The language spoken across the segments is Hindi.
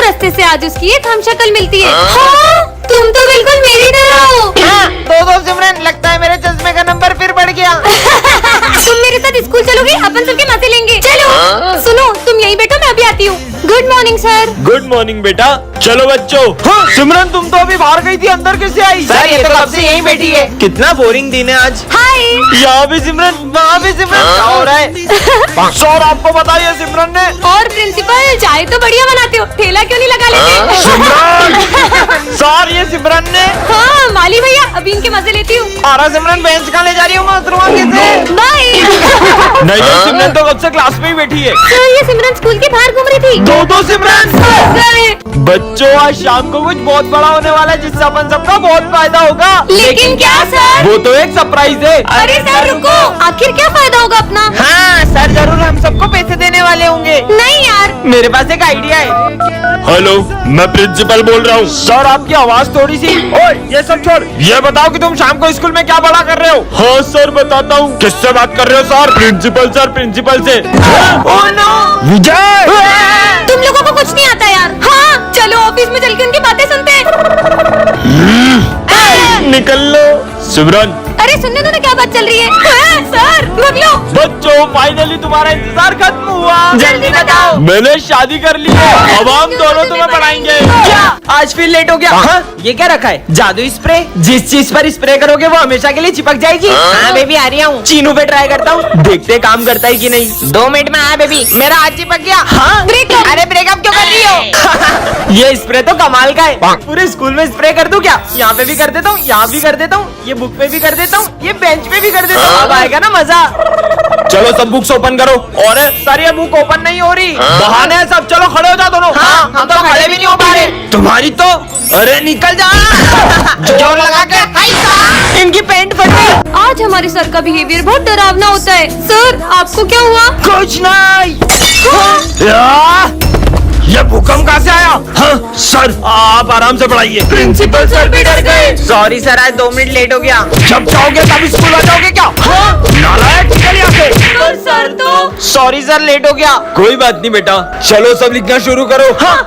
रास्ते से आज उसकी एक हम शक्ल मिलती है। हाँ, तुम तो बिल्कुल मेरी तरह हो। दो सिमरन, लगता है मेरे चश्मे का नंबर फिर बढ़ गया। तुम मेरे साथ स्कूल चलोगे? अपन सबके मजे लेंगे। चलो। सुनो, तुम यहीं बैठो, मैं अभी आती हूँ। Good morning sir. Good morning बेटा। चलो बच्चों। सिमरन, तुम तो अभी बाहर गई थी, अंदर कैसे आई? सर, ये तो कब से यहीं बैठी है। कितना बोरिंग दिन है आज। हाय। यहाँ भी सिमरन, वहाँ भी सिमरन, क्या हो रहा है? सर, आपको बताइए सिमरन ने। और प्रिंसिपल, चाय तो बढ़िया बनाते हो, ठेला क्यों नहीं लगा लेते? सिमरन। सर, ये सिमरन ने। हाँ माली भैया, अभी इनके मजे लेती हूँ। आरा सिमरन, बेंच कहाँ ले जा रही हूँ? बाय। नहीं सिमरन तो कब से क्लास में ही बैठी है। सर, ये सिमरन स्कूल के बाहर घूम रही थी। दो सिमरन। बच्चों, आज शाम को कुछ बहुत बड़ा होने वाला है जिससे अपन सबका बहुत फायदा होगा। लेकिन क्या सर? वो तो एक सरप्राइज है। अरे सर रुको, आखिर क्या फायदा होगा अपना? हाँ सर, जरूर हम सबको पैसे देने वाले होंगे। नहीं यार। मेरे पास एक आइडिया है। हेलो, मैं प्रिंसिपल बोल रहा हूँ। सर, आपकी आवाज थोड़ी सी। ओए, ये सब छोड़, ये बताओ कि तुम शाम को स्कूल में क्या बड़ा कर रहे हो? हाँ सर, बताता हूँ। किससे बात कर रहे हो सर? प्रिंसिपल से। Oh no. विजय, तुम लोगों को कुछ नहीं आता यार। हाँ चलो, ऑफिस में चल के उनकी बातें सुनते हैं। निकल लो। सिमरन, अरे सुनने दो ना, क्या बात चल रही है? हाँ, सर भाग लो। बच्चों, फाइनली तुम्हारा इंतजार खत्म हुआ। जल्दी बताओ। मैंने शादी कर ली है। अब हम दोनों तुम्हें पढ़ाएंगे। क्या आज फिर लेट हो गया? हाँ? ये क्या रखा है? जादुई स्प्रे। जिस चीज पर स्प्रे करोगे वो हमेशा के लिए चिपक जाएगी। हाँ बेबी, आ रही हूँ। चीनू पे ट्राई करता हूँ, देखते काम करता है कि नहीं। 2 मिनट में। हाँ बेबी, मेरा हाथ चिपक गया। हाँ ब्रेकअप। अरे ब्रेकअप क्यों कर रही हो? ये स्प्रे तो कमाल का है। पूरे स्कूल में स्प्रे कर दूं क्या? यहाँ पे भी कर देता हूँ, यहाँ भी कर देता हूँ, ये बुक पे भी कर देता हूँ, ये बेंच पे भी कर देता हूँ। अब आएगा ना मजा। चलो सब बुक्स ओपन करो। और सर, ये बुक ओपन नहीं हो रही। बहाने हैं सब। चलो खड़े हो जाओ दोनों। हाँ, हम तो खड़े भी नहीं हो पा रहे। तुम्हारी तो। अरे निकल जा। जोर लगा के। इनकी पैंट फट गई। आज हमारे सर का बिहेवियर बहुत डरावना होता है। सर, आपको क्या हुआ? कुछ नहीं। ये भूकंप कहाँ से आया? हाँ सर, आप आराम से पढ़ाइए। प्रिंसिपल सर भी डर गए। सॉरी सर, आज 2 मिनट लेट हो गया। जब जाओगे तब स्कूल आ जाओगे क्या? हाँ? नालायक, निकल यहाँ से। पर सर तो। सॉरी सर, लेट हो गया। कोई बात नहीं बेटा, चलो सब लिखना शुरू करो। हाँ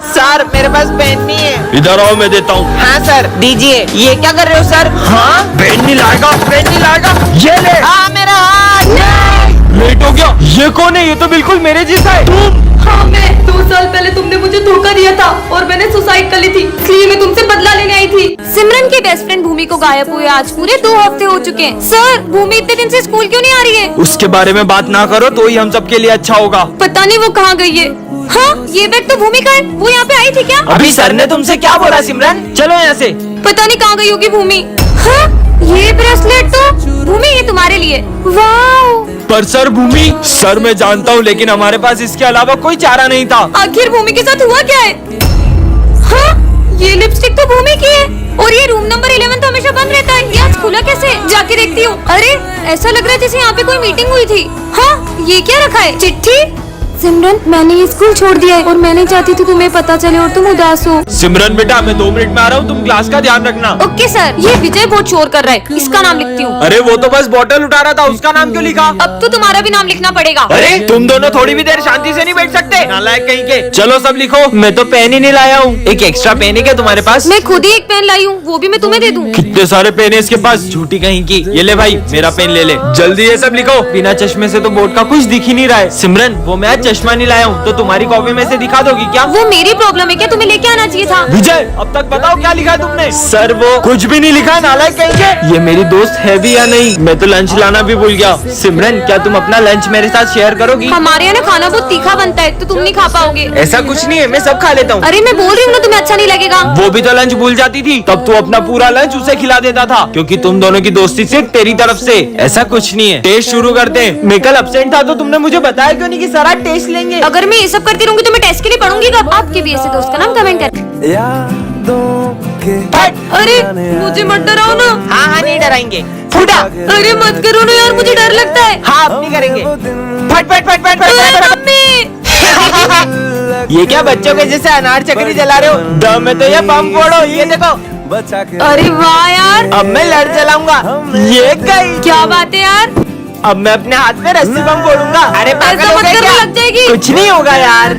सर, मेरे पास पेन नहीं है। इधर आओ, मैं देता हूँ। हाँ सर, दीजिए। ये क्या कर रहे हो सर? हाँ, पेन नहीं लाएगा, पेन नहीं लाएगा। ये ले। हाँ मेरा हाथ। लेट हो गया। ये कौन है? ये तो बिल्कुल मेरे जैसा है। तुम? हाँ मैं। 2 साल पहले तुमने मुझे धोखा दिया था और मैंने सुसाइड कर ली थी, इसलिए मैं तुमसे बदला लेने आई थी। सिमरन की बेस्ट फ्रेंड भूमि को गायब हुए आज पूरे 2 हफ्ते हो चुके हैं। सर, भूमि इतने दिन से स्कूल क्यों नहीं आ रही है? उसके बारे में बात ना करो तो ही हम सबके लिए अच्छा होगा। पता नहीं वो कहाँ गई है। हाँ, ये बैग तो भूमि का है। वो यहाँ पे आई थी क्या? अभी सर ने तुमसे क्या बोला सिमरन? चलो यहाँ से। पता नहीं कहाँ गई होगी भूमि। हाँ, ये ब्रेसलेट तो भूमि, ये तुम्हारे लिए। वाओ। पर सर, भूमि, सर मैं जानता हूँ, लेकिन हमारे पास इसके अलावा कोई चारा नहीं था। आखिर भूमि के साथ हुआ क्या है? हाँ, ये लिपस्टिक तो भूमि की है और ये रूम नंबर 11 तो हमेशा बंद रहता है। ये आज खुला कैसे? जाके देखती हूँ। अरे, ऐसा लग रहा है जैसे यहाँ पे कोई मीटिंग हुई थी। हाँ, ये क्या रखा है? चिट्ठी। सिमरन, मैंने ये स्कूल छोड़ दिया है और मैं नहीं चाहती थी तुम्हें पता चले और तुम उदास हो। सिमरन बेटा, मैं 2 मिनट में आ रहा हूँ, तुम क्लास का ध्यान रखना। Okay sir. ये विजय बहुत शोर कर रहा है, इसका नाम लिखती हूँ। अरे वो तो बस बॉटल उठा रहा था, उसका नाम क्यों लिखा? अब तो तुम्हारा भी नाम लिखना पड़ेगा। अरे तुम दोनों थोड़ी भी देर शांति से नहीं बैठ सकते? नालायक कहीं के। चलो सब लिखो। मैं तो पेन ही नहीं लाया हूँ। एक एक्स्ट्रा पेन है क्या तुम्हारे पास? मैं खुद ही एक पेन लाई हूँ, वो भी मैं तुम्हें दे दूँ। कितने सारे पेन है इसके पास, झूठी कहीं की। ये ले भाई, मेरा पेन ले ले। जल्दी ये सब लिखो। बिना चश्मे से तो बोर्ड का कुछ दिख ही नहीं रहा है। सिमरन, वो मैं आज चश्मा नहीं लाया हूँ, तो तुम्हारी कॉपी में से दिखा दोगी क्या? वो मेरी प्रॉब्लम है क्या? तुम्हें लेके आना चाहिए था। विजय, अब तक बताओ क्या लिखा है तुमने? सर, वो कुछ भी नहीं लिखा है, नालायक कहीं के। ये मेरी दोस्त है भी या नहीं? मैं तो लंच लाना भी भूल गया। सिमरन, क्या तुम अपना लंच मेरे साथ शेयर करोगी? हमारे यहाँ ना खाना बहुत तीखा बनता है, तो तुम नहीं खा पाओगे। ऐसा कुछ नहीं है, मैं सब खा लेता हूँ। अरे मैं बोल रही हूँ ना, तुम्हें अच्छा नहीं लगेगा। वो भी तो लंच भूल जाती थी, तब तू अपना पूरा लंच उसे खिला देता था, क्योंकि तुम दोनों की दोस्ती सिर्फ तेरी तरफ से। ऐसा कुछ नहीं है। टेस्ट शुरू करते हैं। मैं कल अब्सेंट था तो तुमने मुझे बताया क्यों नहीं कि सर आज टेस्ट लेंगे? अगर मैं ये सब करती रहूंगी तो मैं टेस्ट के लिए पढ़ूंगी कब? आपके भी ऐसे दोस्त का नाम कमेंट कर। अरे मुझे मत डराओ ना। हाँ हाँ, नहीं डराएंगे। फूटा। अरे मत करो ना यार, मुझे डर लगता है। हाँ, अब नहीं करेंगे। फट फट फट फट फट। मम्मी। ये क्या बच्चों के जैसे अनार चक्री जला रहे हो? दम है तो ये बम फोड़ो। ये देखो। अरे वाह यार, अब मैं लड़ चलाऊंगा। ये गई। क्या बात है यार। अब मैं अपने हाथ में रस्सी बम फोड़ूंगा। अरे पागल ऐसा हो मत गए करो, क्या? लग जाएगी। कुछ नहीं होगा यार।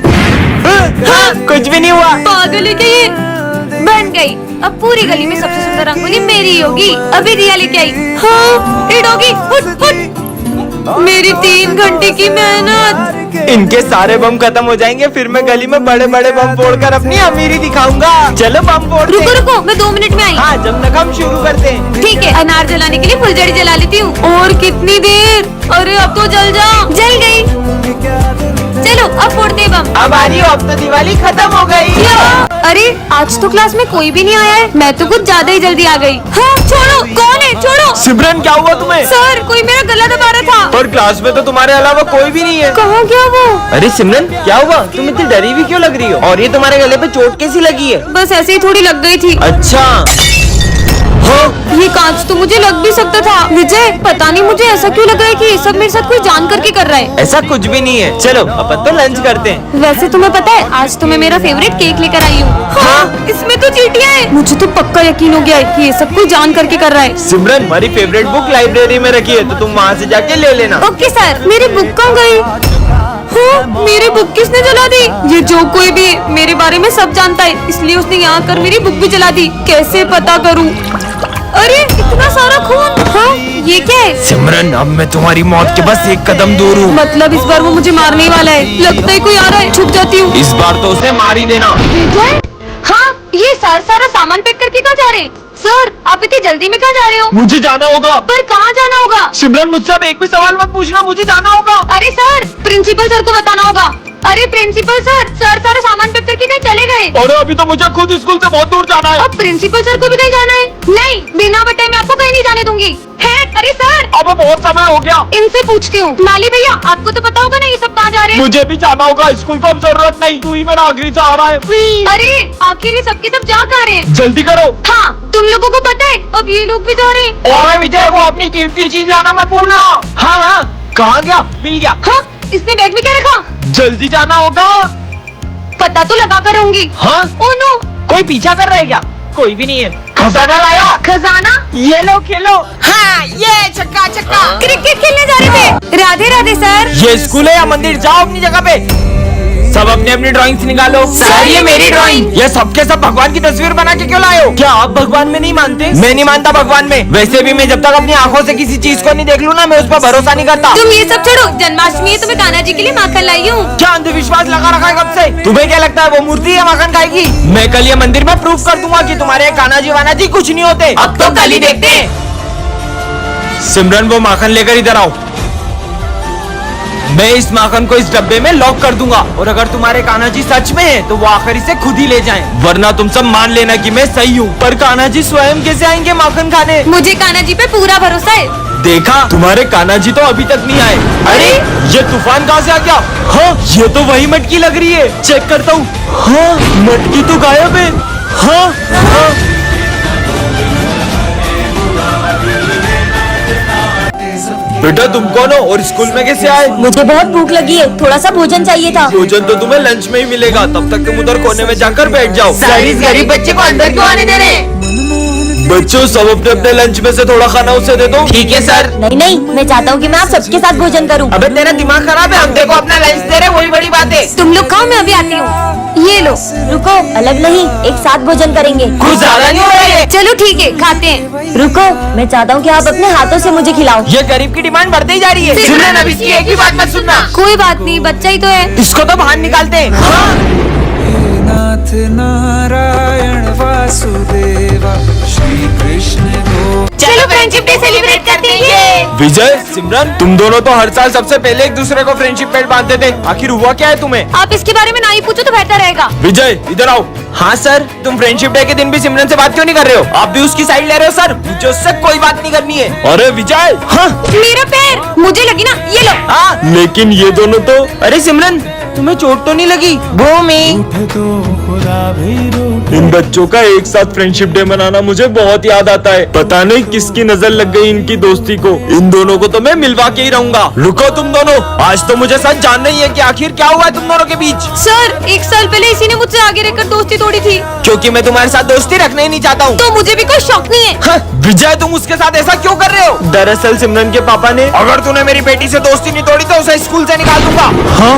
हाँ, कुछ भी नहीं हुआ। पागल है क्या ये? बन गई। अब पूरी गली में सबसे सुंदर रंगोली मेरी ही होगी। अभी रिया लेके आई। हाँ, ये डॉगी फुट फुट। मेरी 3 घंटे की मेहनत। इनके सारे बम खत्म हो जाएंगे, फिर मैं गली में बड़े बड़े बम फोड़कर अपनी अमीरी दिखाऊंगा। चलो बम फोड़ते रुको हैं। रुको, मैं 2 मिनट में आई। हाँ, जब तक हम शुरू करते हैं। ठीक है, अनार जलाने के लिए फुलझड़ी जला लेती हूँ। और कितनी देर? अरे अब तो जल जा। जल गई। चलो अब फोड़ते हैं बम। अब आ रही हो, अब तो दिवाली खत्म हो गई। अरे आज तो क्लास में कोई भी नहीं आया है। मैं तो कुछ ज्यादा ही जल्दी आ गई। हाँ, छोड़ो। कौन है? छोड़ो। सिमरन क्या हुआ तुम्हें? सर, कोई मेरा गला दबा रहा था। पर क्लास में तो तुम्हारे अलावा कोई भी नहीं है। कहाँ गया वो? अरे सिमरन, क्या हुआ? तुम इतनी डरी हुई क्यों लग रही हो? और ये तुम्हारे गले पे चोट कैसी लगी है? बस ऐसे ही थोड़ी लग गई थी। अच्छा। ये कांच तो मुझे लग भी सकता था। विजय, पता नहीं मुझे ऐसा क्यों लग रहा है कि ये सब मेरे साथ कोई जान करके कर रहा है। ऐसा कुछ भी नहीं है। चलो अपन तो लंच करते हैं। वैसे तुम्हें पता है, आज तो मैं मेरा फेवरेट केक लेकर आई हूँ। हाँ, इसमें तो चींटियां हैं। मुझे तो पक्का यकीन हो गया है कि ये सब कोई जान करके कर रहा है। सिमरन, हमारी फेवरेट बुक लाइब्रेरी में रखी है, तो तुम वहाँ से जाके ले लेना। Okay sir. मेरी बुक कहाँ गई? हाँ, मेरी बुक किसने जला दी? ये जो कोई भी मेरे बारे में सब जानता है, इसलिए उसने यहाँ कर मेरी बुक भी जला दी। कैसे पता करूँ? अरे इतना सारा खून। हाँ, ये क्या है? सिमरन, अब मैं तुम्हारी मौत के बस एक कदम दूर हूँ। मतलब इस बार वो मुझे मारने ही वाला है। लगता है कोई आ रहा है। छुप जाती हूँ। इस बार तो उसे मार ही देना। विजय? हाँ, ये सारा सामान पैक करके कहाँ जा रहे हैं? सर, आप इतनी जल्दी में कहाँ जा रहे हो? मुझे जाना होगा। पर कहाँ जाना होगा? सिमरन, मुझसे अब एक भी सवाल मत पूछना, मुझे जाना होगा। अरे सर, प्रिंसिपल सर को बताना होगा। अरे प्रिंसिपल सर, सर सारा सामान पैक करके कहीं चले गए। और अभी तो मुझे खुद स्कूल से बहुत दूर जाना है। अब प्रिंसिपल सर को भी कहीं जाना है? नहीं, बिना बताए मैं आपको कहीं नहीं जाने दूंगी। है? अरे सर, अब बहुत समय हो गया। इनसे पूछती हूँ। नाली भैया, आपको तो पता होगा ना ये सब कहाँ जा रहे हैं? मुझे भी जाना होगा स्कूल को, अब जरूरत नहीं। तू ही मेरा आखिरी सहारा है। अरे आखिर ये सबके सब जा कहाँ रहे हैं? जल्दी करो। हाँ, तुम लोगों को पता है अब ये लोग भी जा रहे हैं। और विजय, वो अपनी कीमती चीज लाना मत भूलना। हाँ हाँ, कहाँ गया? मिल गया। हाँ, इसने बैग में क्या रखा? जल्दी जाना होगा। पता तो लगा कर होंगी। हाँ, ओह नो, कोई पीछा कर रहा है क्या? कोई भी नहीं है। खजाना लाया। खजाना? ये लो, खेलो। हाँ, ये छक्का छक्का। क्रिकेट खेलने जा रहे थे। राधे राधे सर। ये स्कूल है या मंदिर? जाओ अपनी जगह पे। सब अपनी अपनी ड्राइंग्स निकालो। सर, ये मेरी ड्राइंग। ये सबके सब भगवान की तस्वीर बना के क्यों लाए हो? क्या आप भगवान में नहीं मानते? मैं नहीं मानता भगवान में। वैसे भी मैं जब तक अपनी आंखों से किसी चीज को नहीं देख लूँ ना, मैं उस पर भरोसा नहीं करता। तुम ये सब छोड़ो। जन्माष्टमी है तो मैं कान्हा जी के लिए माखन लाई हूँ। क्या अंधविश्वास लगा रखा है कब से? तुम्हें क्या लगता है वो मूर्ति है माखन खाएगी? मैं कल ये मंदिर में प्रूफ कर दूंगा कि तुम्हारे कान्हा जी वाना जी कुछ नहीं होते। अब तो कल ही देखते हैं। सिमरन, वो माखन लेकर इधर आओ। मैं इस माखन को इस डब्बे में लॉक कर दूंगा, और अगर तुम्हारे कान्हा जी सच में हैं, तो वो आखिर इसे खुद ही ले जाएं। वरना तुम सब मान लेना कि मैं सही हूँ। पर कान्हा जी स्वयं कैसे आएंगे माखन खाने? मुझे कान्हा जी पे पूरा भरोसा है। देखा, तुम्हारे कान्हा जी तो अभी तक नहीं आए। अरे ये तूफान कहाँ से आ गया? हाँ, ये तो वही मटकी लग रही है। चेक करता हूँ। हाँ, मटकी तो गायब है। हाँ, हाँ। बेटा, तुम कौन हो और स्कूल में कैसे आए? मुझे बहुत भूख लगी है, थोड़ा सा भोजन चाहिए था। भोजन तो तुम्हें लंच में ही मिलेगा, तब तक तुम उधर कोने में जाकर बैठ जाओ। सर, इस गरीब बच्चे को अंदर क्यों आने दे रहे हैं? बच्चों, सब अपने अपने लंच में से थोड़ा खाना उसे दे दो। ठीक है सर। नहीं नहीं, मैं चाहता हूँ कि मैं आप सबके साथ भोजन करूँ। अबे तेरा दिमाग खराब है? हम देखो अपना लंच दे रहे, वही बड़ी बात है। तुम लोग खाओ, मैं अभी आती हूँ। ये लो। रुको, अलग नहीं, एक साथ भोजन करेंगे। कुछ ज्यादा नहीं हो रहा है? चलो ठीक है, खाते हैं। रुको, मैं चाहता हूँ कि आप अपने हाथों से मुझे खिलाओ। ये गरीब की डिमांड बढ़ती ही जा रही है। सिमरन, अब इसकी एक ही बात मत सुनना। कोई बात नहीं, बच्चा ही तो है। इसको तो बाहर निकालते हैं। हाँ। नाथ नारायण वासुदेवा श्री कृष्ण गो। चलो फ्रेंडशिप डे सेलिब्रेट करते हैं। विजय, सिमरन, तुम दोनों तो हर साल सबसे पहले एक दूसरे को फ्रेंडशिप बेल्ट बांधते थे। आखिर हुआ क्या है तुम्हें? आप इसके बारे में ना ही पूछो तो बेहतर रहेगा। विजय, इधर आओ। हाँ सर, तुम फ्रेंडशिप डे के दिन भी सिमरन से बात क्यों नहीं कर रहे हो? आप भी उसकी साइड ले रहे हो सर। मुझे उससे कोई बात नहीं करनी है। अरे विजय। हाँ, मेरा पैर, मुझे लगी ना, ये लो। हाँ, लेकिन ये दोनों तो। अरे सिमरन, तुम्हें चोट तो नहीं लगी? भूमि, तो खुदा भी रूठ। इन बच्चों का एक साथ फ्रेंडशिप डे मनाना मुझे बहुत याद आता है। पता नहीं किसकी नजर लग गई इनकी दोस्ती को। इन दोनों को तो मैं मिलवा के ही रहूंगा। रुको तुम दोनों, आज तो मुझे सच जानना ही है कि आखिर क्या हुआ है तुम दोनों के बीच। सर, 1 साल पहले इसी ने मुझसे आगे रहकर दोस्ती तोड़ी थी। क्योंकि मैं तुम्हारे साथ दोस्ती रखना ही नहीं चाहता हूँ। तो मुझे भी कोई शौक नहीं है। हाँ, विजय, तुम उसके साथ ऐसा क्यों कर रहे हो? दरअसल सिमरन के पापा ने, अगर तूने मेरी बेटी से दोस्ती नहीं तोड़ी तो उसे स्कूल से निकाल दूंगा। हाँ,